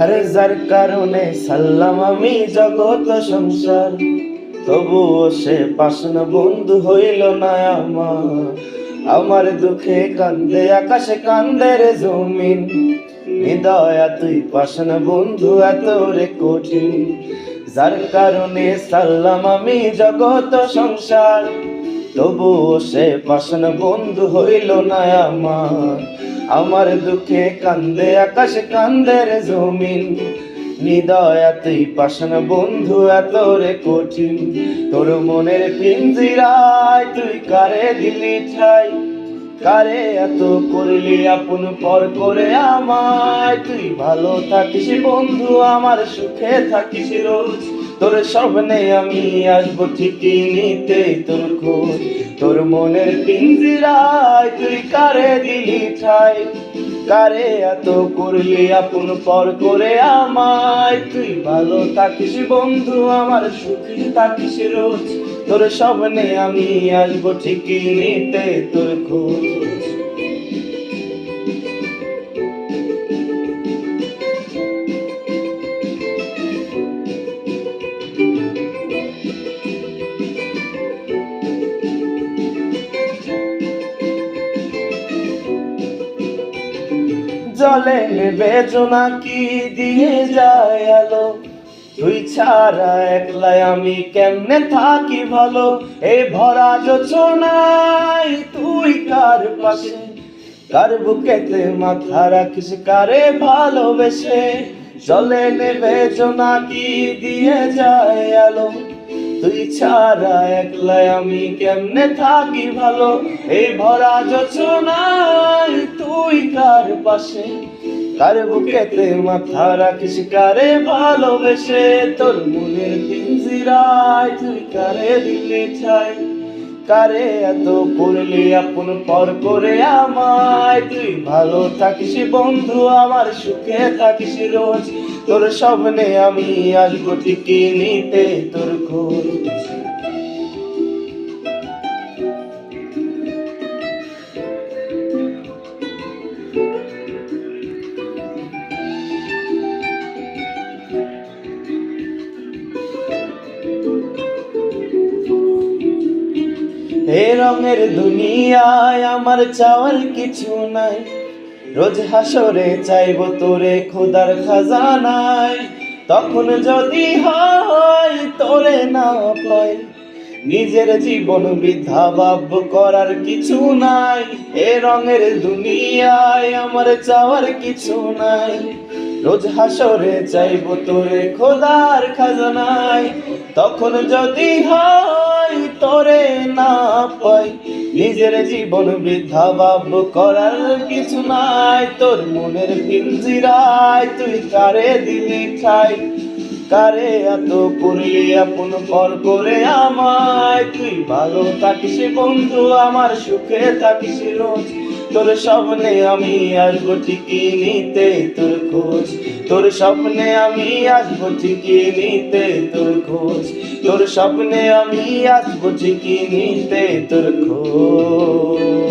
আরে যার কারণে সাল্লাম আমি জগৎ সংসার, তবুও সে পাশান বন্ধু হইল না আমার দুঃখে কান্দে আকাশে কান্দে রে জমিন, হৃদয়া তুই পাশান বন্ধু এত রে কঠিন। যার কারণে সাল্লাম আমি জগৎ সংসার, তবুও সে পাশান বন্ধু হইল না আমার দুঃখে কান্দে আকাশে কান্দে রে জমিন, হৃদয়া তুই পাশান বন্ধু এত রে কঠিন। তোর মনের পিঞ্জিরায় তুই কারে দিলি ঠাই, কারে এত করলি আপন পর করে আমায়। তুই ভালো থাকিস বন্ধু আমার সুখে থাকিস রোজ, তোর স্বপ্নে আমি আসবো ঠিকই নিতে তোর খোঁজ। তোর মনের পিঞ্জিরায় তুই কারে দিলি ঠাই, কারে এত করলি আপন পর করে আমায়। তুই ভালো থাকিস বন্ধু আমার সুখে থাকিস রোজ, তোর স্বপ্নে আমি আসবো ঠিকই নিতে তোর খোঁজ। জলে নেবে জোনাকি দিয়ে যায় আলো, তুই ছাড়া একলাই আমি কেমনে থাকি ভালো। এই ভরা যোচনায় তুই কার পাশে, কার বুকেতে মাথা রাখিস কারে ভালোবেসে। জলে নেবে জোনাকি দিয়ে যায় আলো, তুই ছাড়া একলাই আমি কেমনে থাকি ভালো। এই ভরা যোচনায় তুই কার পাশে, কার বুকেতে মাথা রাখিস কারে ভালোবেসে। তোর মনের পিঞ্জিরায় তুই কারে দিলি ঠাই, কারে এত করলি আপন পর করে আমায়। তুই ভালো থাকিস বন্ধু আমার সুখে থাকিস রোজ, তোর স্বপ্নে আমি আসবো ঠিকই নিতে তোর খোঁজ। এ রঙের দুনিয়ায় আমার চাওয়ার কিছু নাই, রোজ হাসরে চাইব তোরে খোদার খাজানায়। তখন যদি হয় তোরে না পাই, নিজের জীবন বৃথা ভাব করার কিছু নাই। এ রঙের দুনিয়ায় আমার চাওয়ার কিছু নাই, রোজ হাসরে চাইব তোরে খোদার খাজানায়। তখন যদি হয় তোরে না পাই, নিজের জীবন বৃথা ভাব করার কিছু নাই। তোর মনের পিঞ্জিরায় তুই কারে দিলি ঠাই, কারে এত করলি আপন পর করে আমায়। তুই ভালো থাকিস বন্ধু আমার সুখে থাকিস রোজ, তোর স্বপ্নে আমি আসবো ঠিকই নিতে তোর খোঁজ। তোর স্বপ্নে আমি আসবো ঠিকই নিতে তোর খোঁজ, তোর স্বপ্নে আমি আসবো ঠিকই নিতে তোর খোঁজ।